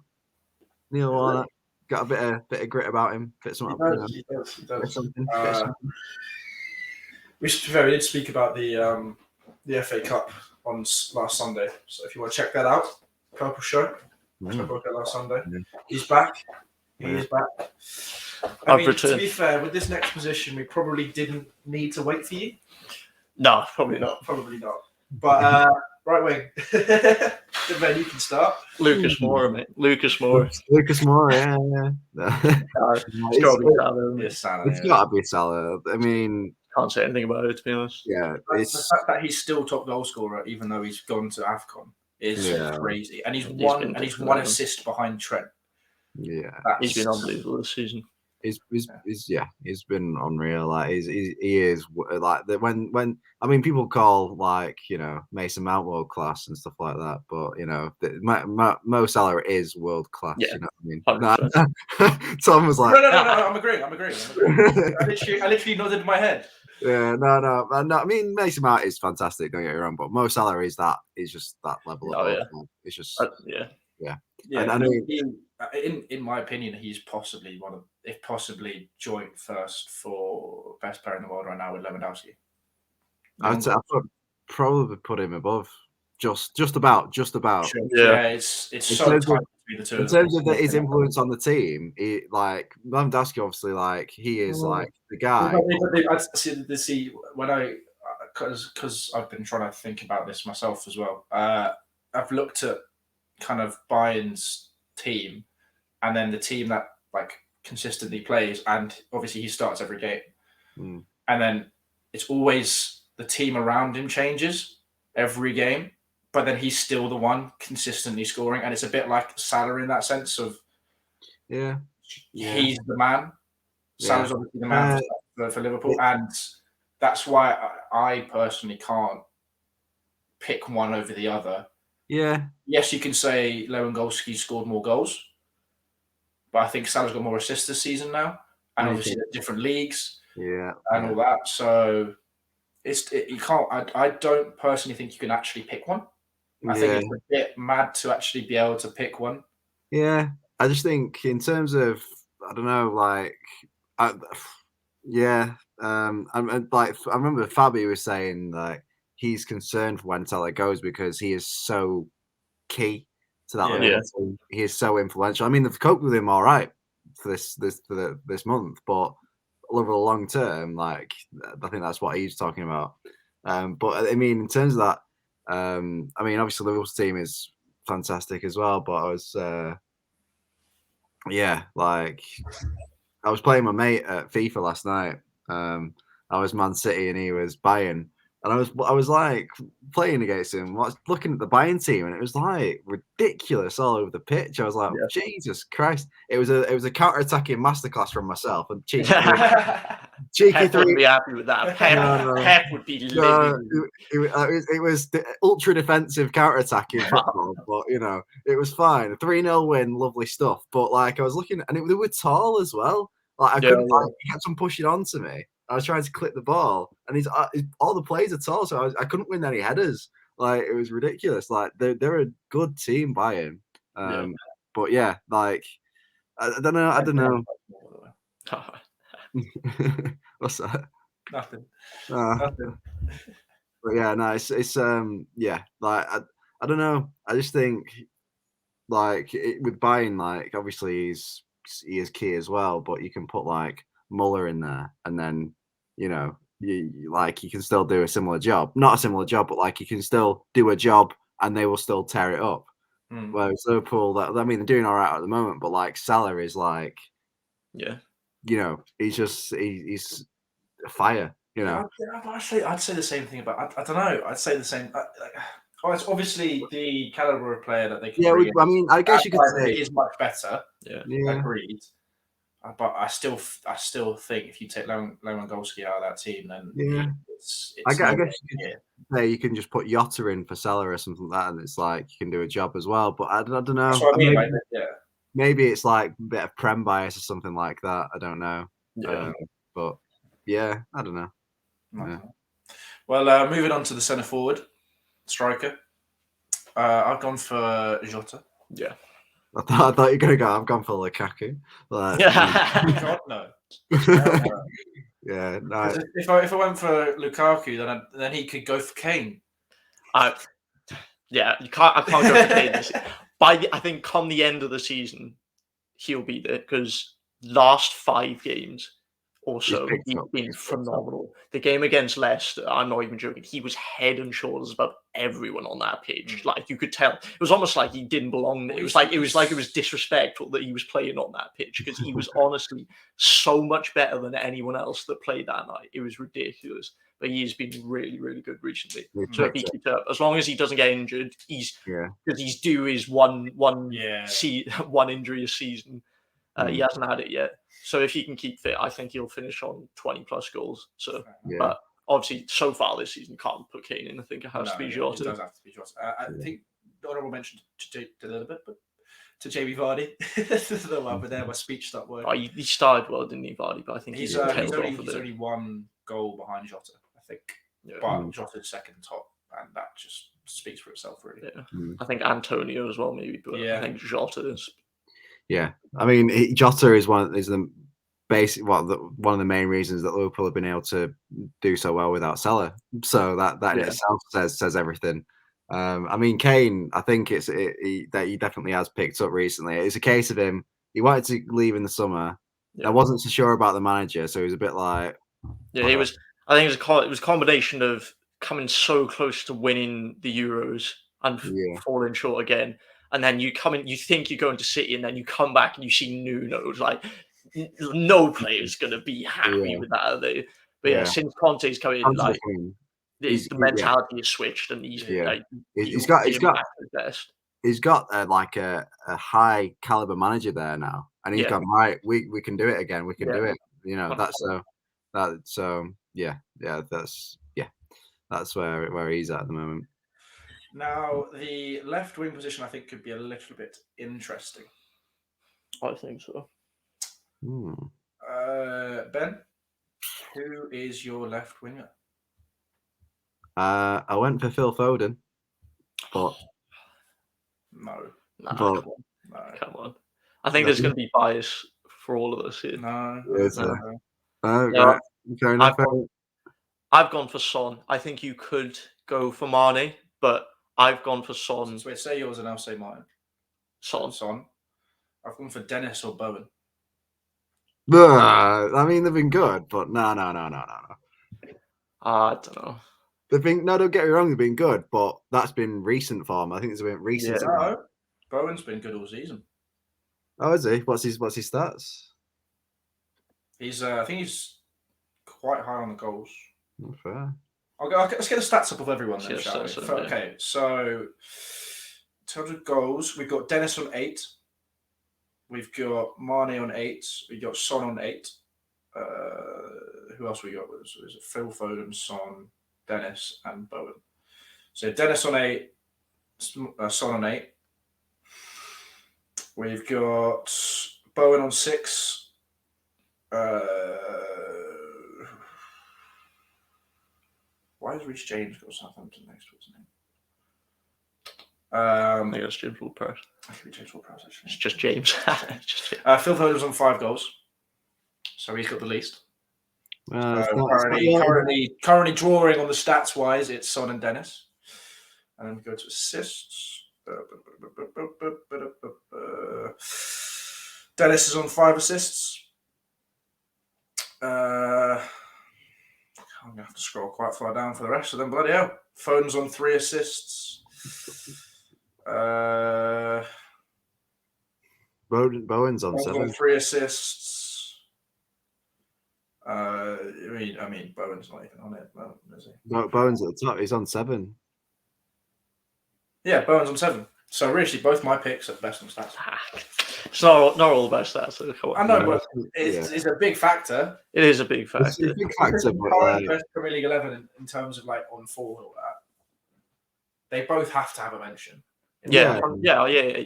Neil Warnock got a bit of grit about him. He does. Bit something. We did speak about the FA Cup on last Sunday. So if you want to check that out, Purple Show. Spoke about last Sunday. He's back. He is back. I mean, to be fair, with this next position, we probably didn't need to wait for you. No, probably not. But right wing, then you can start. Lucas Moura, mate. Lucas Moura. Yeah. It's got to be Salah. It's got to be Salah. I mean, can't say anything about it, to be honest. Yeah, the fact that he's still top goal scorer, even though he's gone to AFCON, is crazy. And he's one assist behind Trent. Yeah, he's been unbelievable this season. He's been unreal. Like he is like when I mean people call like Mason Mount world class and stuff like that, but Mo Salah is world class. Yeah, you know what I mean? Tom was like, no, I'm agreeing. I literally nodded my head. Yeah, no. I mean, Mason Mount is fantastic. Don't get me wrong, but Mo Salah is just that level. It's just Yeah. And I mean, in my opinion, he's possibly possibly joint first for best player in the world right now with Lewandowski. I'd probably put him above, just about. Sure. Yeah, it's so tight between the two. In terms of his influence on the team, Lewandowski obviously he is the guy. See when because I've been trying to think about this myself as well. I've looked at kind of Bayern's team, and then the team that consistently plays, and obviously he starts every game, and then it's always the team around him changes every game, but then he's still the one consistently scoring, and it's a bit like Salah in that sense of he's the man. Salah's obviously the man for Liverpool, and that's why I personally can't pick one over the other. Yeah. Yes, you can say Lewandowski scored more goals, but I think Salah's got more assists this season now, and obviously they're different leagues, and all that. So you can't. I don't personally think you can actually pick one. I think it's a bit mad to actually be able to pick one. Yeah, I just think in terms of I don't know, I remember Fabi was saying he's concerned for when Salah goes because he is so key to that team. He is so influential. I mean, they've coped with him all right for this month, but over the long term, I think that's what he's talking about. But I mean, in terms of that, I mean, obviously Liverpool's team is fantastic as well. But I was, I was playing my mate at FIFA last night. I was Man City and he was Bayern. And I was playing against him, looking at the Bayern team, and it was ridiculous all over the pitch. I was like, Jesus Christ! It was a counter-attacking masterclass from myself. And cheeky Pep would be happy with that. Pep would be living. It was the ultra defensive counter-attacking football, but it was fine. 3-0 win, lovely stuff. But I was looking, and they were tall as well. I couldn't. He kept on pushing on to me. I was trying to clip the ball, and all the plays are tall, so I couldn't win any headers. It was ridiculous. They're a good team, Bayern. But yeah, I don't know. What's that? Nothing. Nothing. But yeah, no, it's I don't know. I just think like with Bayern, like obviously he is key as well, but you can put like Muller in there, and then like you can still do a similar job, not a similar job, but like you can still do a job, and they will still tear it up. Whereas Liverpool, they're doing all right at the moment, but like Salah is like, he's a fire. I'd say the same thing about. I don't know. I'd say the same. It's obviously the caliber of player that they can bring in. I mean, I guess you could say it is much better. Yeah. Agreed. But I still think if you take Lewandowski out of that team, then it's I guess you can just put Jota in for Salah or something like that, and it's like you can do a job as well. But I don't know. That's what I mean. Maybe it's like a bit of Prem bias or something like that. I don't know. But yeah, I don't know. Yeah. Well, moving on to the centre forward striker. I've gone for Jota. Yeah. I thought you were gonna go. I've gone for Lukaku. Like, God, no. Yeah, no. If I went for Lukaku, then he could go for Kane. I can't go for Kane. I think come the end of the season, he'll be there because last 5 games or so, he's been phenomenal. The game against Leicester, I'm not even joking, he was head and shoulders above everyone on that pitch. Like you could tell, it was almost like he didn't belong there. It was disrespectful that he was playing on that pitch because he was honestly so much better than anyone else that played that night. It was ridiculous. But he's been really, really good recently. So if he keeps up, as long as he doesn't get injured, because he's due his one injury a season. He hasn't had it yet. So if he can keep fit, I think he'll finish on 20 plus goals. So, but obviously, so far this season, can't put Kane in. I think it has to be Jota. It does have to be Jota. I think honourable mention a little bit, but to Jamie Vardy. But there my speech stopped working. Oh, he started well, didn't he, Vardy? But I think he's only one goal behind Jota, I think. But Jota's second top, and that just speaks for itself, really. I think Antonio as well, maybe, but I think Jota is. Yeah, I mean, Jota is one of the one of the main reasons that Liverpool have been able to do so well without Salah. So that in itself says everything. I mean, Kane, I think that he definitely has picked up recently. It's a case of him. He wanted to leave in the summer. I wasn't so sure about the manager, so he was a bit like. Yeah, he was. I think it was a combination of coming so close to winning the Euros and falling short again. And then you come in, you think you're going to City, and then you come back and you see Nuno. Like, no player is going to be happy with that, are they? But since Conte's come in, like, the mentality has switched, and he's got like a high caliber manager there now, and he's gone right. We can do it again. We can do it. That's where he's at the moment. Now, the left wing position, I think, could be a little bit interesting. I think so. Ben, who is your left winger? I went for Phil Foden, but no. Come on. I think there's going to be bias for all of us here. I've gone for Son. I think you could go for Mane, but I've gone for Son. So say yours and I'll say mine. Son. I've gone for Dennis or Bowen. I mean, they've been good, but no. I don't know. Don't get me wrong, they've been good, but that's been recent form. I think it's been recent. No, Bowen's been good all season. Oh, is he? What's his stats? I think he's quite high on the goals. Fair. Let's get the stats up of everyone then, shall we? Okay, so in terms of goals, we've got Dennis on 8. We've got Mane on 8. We've got Son on 8. Who else we got? So there's Phil Foden, Son, Dennis, and Bowen. So Dennis on 8, Son on 8. We've got Bowen on 6. Why has Reece James got Southampton next to his name? I think it's James Ward-Prowse. I think it's James Ward-Prowse, actually. It's just James. Phil Foden's on 5 goals, so he's got the least. Currently drawing on the stats wise, it's Son and Dennis. And then we go to assists. Dennis is on 5 assists. I'm gonna have to scroll quite far down for the rest of them. Bloody hell! Foden's on 3 assists. Bowen's on Bowen's 7. on 3 assists. I mean, Bowen's not even on it, is he? Bowen's at the top. He's on 7. Yeah, Bowen's on 7. So really, both my picks are best on stats. It's not all about stats. So come on. I know, but it's a big factor. It is a big factor. It's a big factor, but Current best Premier League 11 in terms of like on form and all that. They both have to have a mention. Yeah.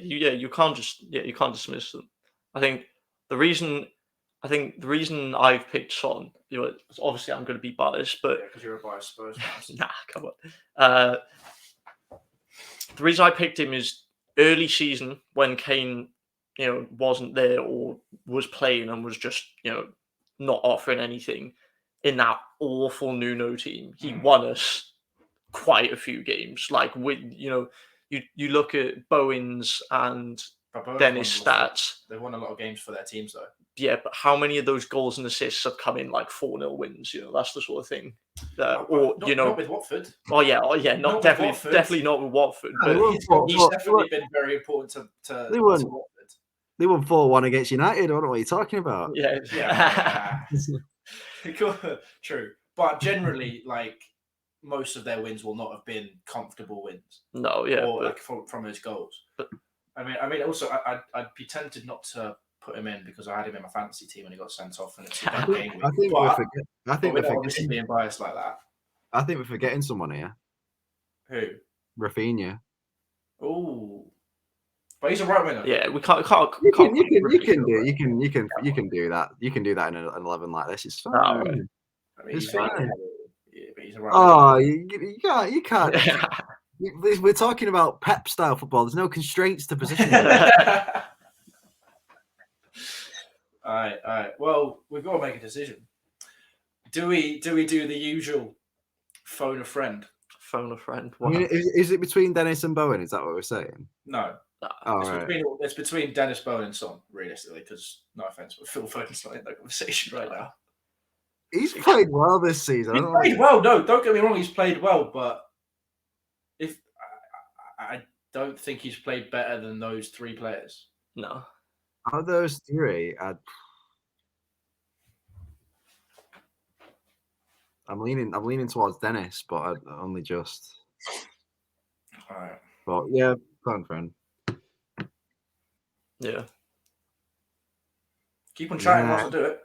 You can't dismiss them. I think the reason I've picked Son, obviously I'm going to be biased, but because you're a biased Spurs fan. nah, come on. The reason I picked him is early season when Kane, wasn't there or was playing and was just, not offering anything in that awful Nuno team. He won us quite a few games. Like with, you look at Bowen's and Dennis stats. They won a lot of games for their teams though. Yeah, but how many of those goals and assists have come in like 4-0 wins? That's the sort of thing. Not with Watford. Definitely not with Watford. No, but he's definitely been very important to Watford. They won 4-1 against United. I don't know what you're talking about. Yeah. True. But generally, like most of their wins will not have been comfortable wins. No, yeah. Or like from his goals. But I mean, also, I'd be tempted not to put him in because I had him in my fantasy team and he got sent off and it's a game week. I think we're obviously being biased like that. I think we're forgetting someone here. Who? Rafinha. Oh, but he's a right winger. Yeah, we can't. You can do that. You can do that in an 11 like this. It's fine. Oh, right. I mean, it's fine. Yeah, but he's a right winger. You can't. We're talking about Pep style football. There's no constraints to position. All right. Well, we've got to make a decision. Do we do the usual phone a friend? Phone a friend. I mean, is it between Dennis and Bowen? Is that what we're saying? No. It's between Dennis, Bowen, and Son, realistically. Because no offense, but Phil Foden's not in that conversation right now. He's played well this season. He's played well. No, don't get me wrong. He's played well, but I don't think he's played better than those 3 players. No. Out of those 3, I'm leaning towards Dennis, but I only just. All right. But yeah, fun friend. Yeah. Keep on chatting whilst I do it.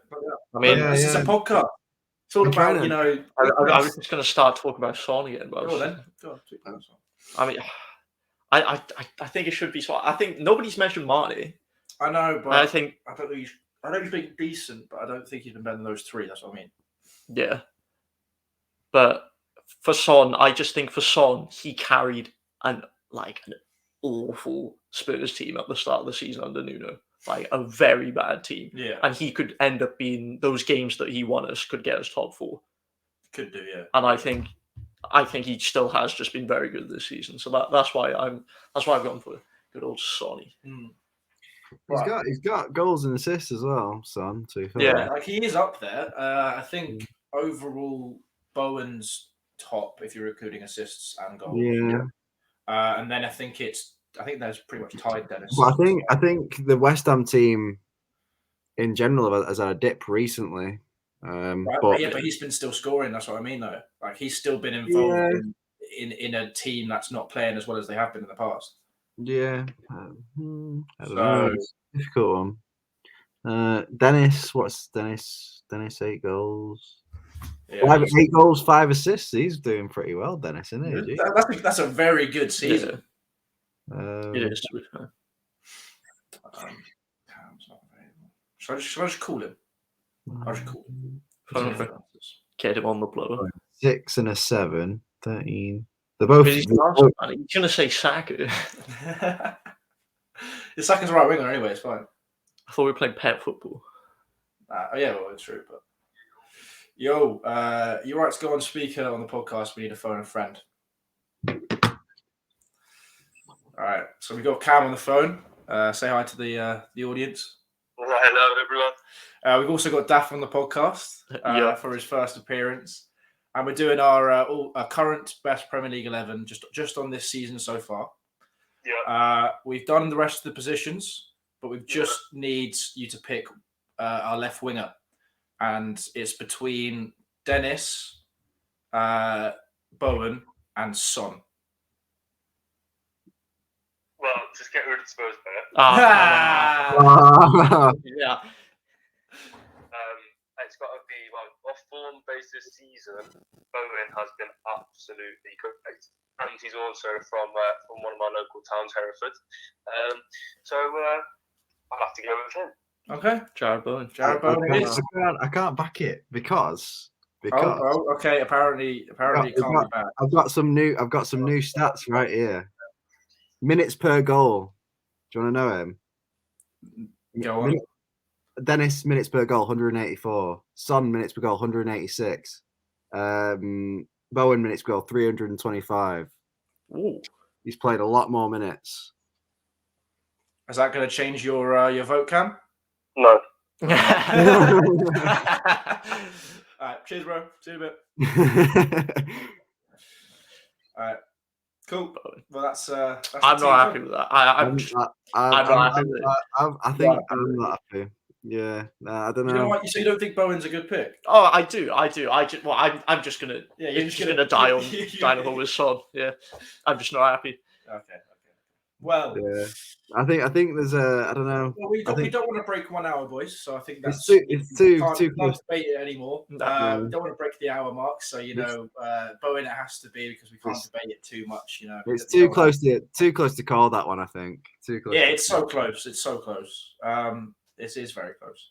I mean, this is a podcast. It's all about, I was just going to start talking about Son again. But Go on. I mean, I think it should be Son. I think nobody's mentioned Marty. I know, but I think he's been decent, but I don't think he's been better than those 3. That's what I mean. Yeah. But for Son, I just think for Son, he carried an awful Spurs team at the start of the season under Nuno. Like a very bad team. Yeah. And he could end up being those games that he won us could get us top 4. Could do, yeah. And I think he still has just been very good this season. So that's why I've gone for good old Sonny. He's got goals and assists as well, Son. Too. Yeah, like he is up there. I think overall Bowen's top if you're including assists and goals. Yeah. And then I think that's pretty much tied Dennis. Well, I think the West Ham team in general has had a dip recently. But he's been still scoring. That's what I mean, though. Like he's still been involved in a team that's not playing as well as they have been in the past. Yeah, I don't know. It's a difficult one. Dennis, what's Dennis? Dennis 8 goals. Yeah, 8 goals, 5 assists. He's doing pretty well, Dennis, isn't he? That's a very good season. It is. Should I just call him? I'll just call him. Get him on the blower. 6 and a 7, 13. They're both. He's going to say Saka. Saka's a right winger anyway. It's fine. I thought we were playing pet football. Yeah, well, it's true. But you're right to go on speaker on the podcast. We need to phone a friend. All right. So we've got Cam on the phone. Say hi to the audience. Hello, everyone. We've also got Daff on the podcast for his first appearance, and we're doing our current best Premier League 11 just on this season so far. Yeah. We've done the rest of the positions, but we just need you to pick our left winger, and it's between Dennis, Bowen, and Son. Well, just get rid of Spurs player. Yeah. It's got to be off form basis season. Bowen has been absolutely great, and he's also from one of my local towns, Hereford. So I'll have to go with him. Okay, Jared Bowen. I can't back it because. Okay. Apparently, it can't be back. I've got some new stats right here. Minutes per goal. Do you want to know him? Go on. Dennis minutes per goal 184. Son minutes per goal 186. Bowen minutes per goal 325. Ooh. He's played a lot more minutes. Is that going to change your vote, Cam? No. All right, cheers, bro. See you in a bit. All right, cool. Well, that's I'm not happy with that. I'm not happy with it. I think I'm not happy. Yeah, I don't know. You know what? So you don't think Bowen's a good pick? Oh, I do. I'm just gonna. Yeah, you're just gonna die on Dynamo with Son. Yeah, I'm just not happy. Okay. Well, yeah. I think there's I don't know. Well, we don't want to break 1 hour, boys. So I think that's it's too can't close. debate it anymore. We don't want to break the hour mark. So Bowen it has to be because we can't debate it too much. It's too close to call that one. I think too close. Yeah, it's so close. It's so close. It is very close.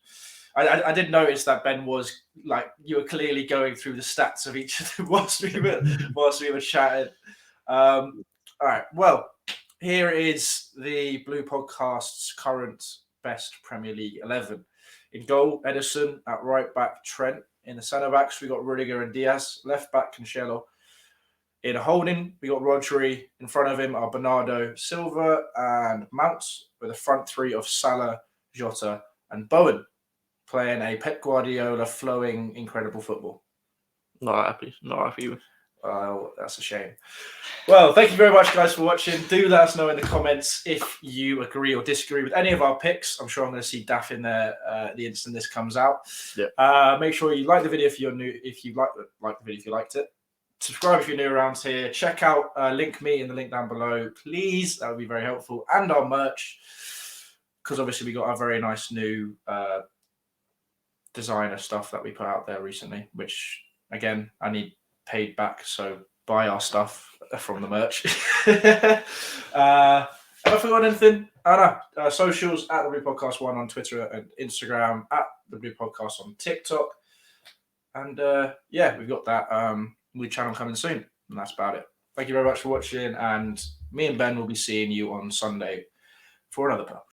I did notice that Ben was like you were clearly going through the stats of each of them whilst we were chatting. All right. Well. Here is the Blue Podcast's current best Premier League 11. In goal, Edison. At right back, Trent. In the centre backs, we got Rudiger and Diaz. Left back, Cancelo. In holding, we got Rodri. In front of him are Bernardo Silva and Mounts, with a front three of Salah, Jota, and Bowen, playing a Pep Guardiola flowing, incredible football. Not happy. That's a shame. Well, thank you very much, guys, for watching. Do let us know in the comments if you agree or disagree with any of our picks. I'm sure I'm going to see Daff in there the instant this comes out. Yeah. Make sure you like the video if you're new. If you like the video, if you liked it, subscribe if you're new around here. Check out LinkMe in the link down below, please. That would be very helpful. And our merch, because obviously we got our very nice new designer stuff that we put out there recently, which again I need paid back, so buy our stuff from the merch. Have I forgotten anything? Oh no. Socials at the Blue Podcast 1 on Twitter and Instagram, at the Blue Podcast on TikTok, and we've got that new channel coming soon, and that's about it. Thank you very much for watching, and me and Ben will be seeing you on Sunday for another pod.